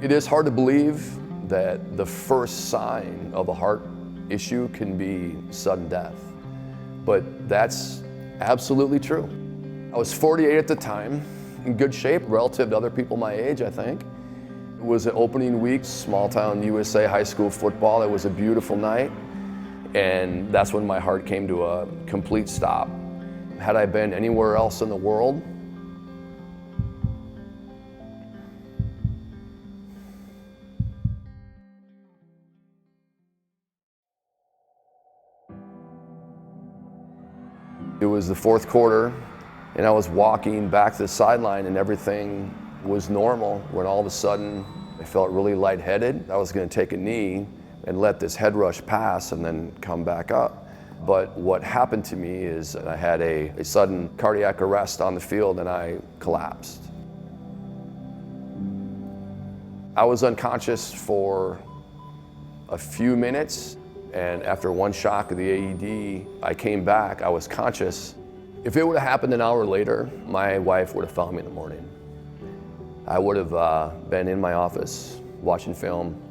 It is hard to believe that the first sign of a heart issue can be sudden death, but that's absolutely true. I was 48 at the time, in good shape relative to other people my age, I think. It was an opening week, small town USA high school football. It was a beautiful night, and that's when my heart came to a complete stop. Had I been anywhere else in the world, it was the fourth quarter, and I was walking back to the sideline and everything was normal when all of a sudden I felt really lightheaded. I was going to take a knee and let this head rush pass and then come back up. But what happened to me is I had a sudden cardiac arrest on the field and I collapsed. I was unconscious for a few minutes, and after one shock of the AED, I came back, I was conscious. If it would have happened an hour later, my wife would have found me in the morning. I would have been in my office watching film,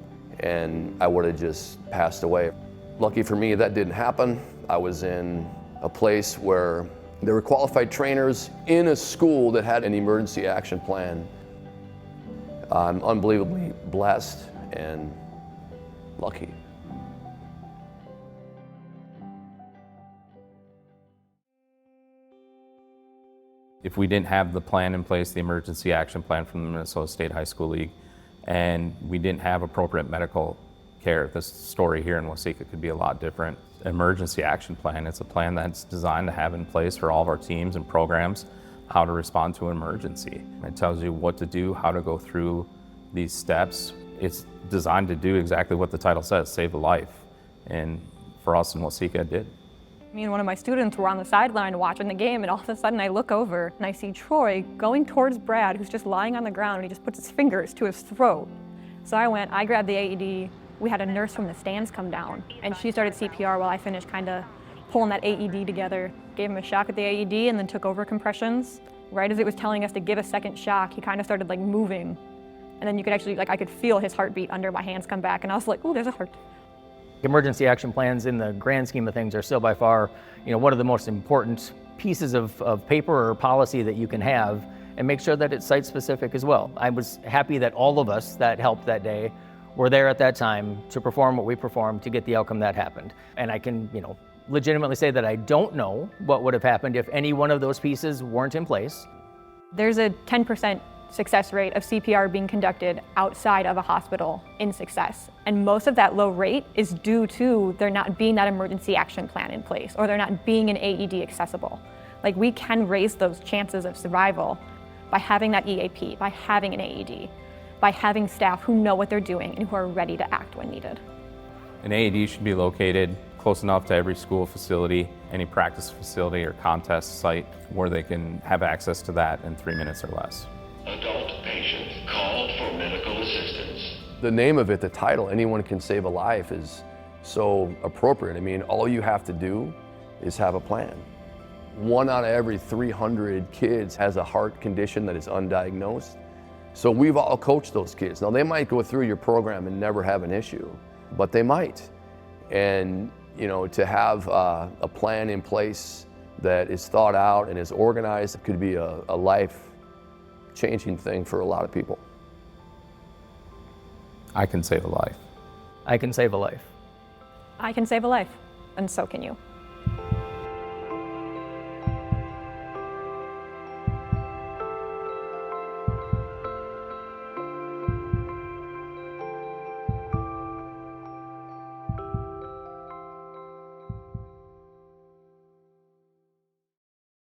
and I would have just passed away. Lucky for me, that didn't happen. I was in a place where there were qualified trainers in a school that had an emergency action plan. I'm unbelievably blessed and lucky. If we didn't have the plan in place, the emergency action plan from the Minnesota State High School League, and we didn't have appropriate medical care, this story here in Waseca could be a lot different. Emergency action plan, it's a plan that's designed to have in place for all of our teams and programs how to respond to an emergency. It tells you what to do, how to go through these steps. It's designed to do exactly what the title says, save a life. And for us in Waseca, it did. Me and one of my students were on the sideline watching the game, and all of a sudden I look over and I see Troy going towards Brad, who's just lying on the ground, and he just puts his fingers to his throat. So I grabbed the AED. We had a nurse from the stands come down, and she started CPR while I finished kind of pulling that AED together. Gave him a shock at the AED and then took over compressions. Right as it was telling us to give a second shock, he kind of started like moving. And then you could actually, I could feel his heartbeat under my hands come back, and I was like, oh, there's a heart. Emergency action plans in the grand scheme of things are still by far, one of the most important pieces of paper or policy that you can have, and make sure that it's site specific as well. I was happy that all of us that helped that day were there at that time to perform what we performed to get the outcome that happened. And I can, legitimately say that I don't know what would have happened if any one of those pieces weren't in place. There's a 10% success rate of CPR being conducted outside of a hospital in success. And most of that low rate is due to there not being that emergency action plan in place, or there not being an AED accessible. We can raise those chances of survival by having that EAP, by having an AED, by having staff who know what they're doing and who are ready to act when needed. An AED should be located close enough to every school facility, any practice facility or contest site where they can have access to that in 3 minutes or less. Adult patient called for medical assistance. The name of it, the title, Anyone Can Save a Life, is so appropriate. I mean, all you have to do is have a plan. 1 out of every 300 kids has a heart condition that is undiagnosed. So we've all coached those kids. Now, they might go through your program and never have an issue, but they might. And, to have a plan in place that is thought out and is organized could be a life-changing thing for a lot of people. I can save a life. I can save a life. I can save a life, and so can you.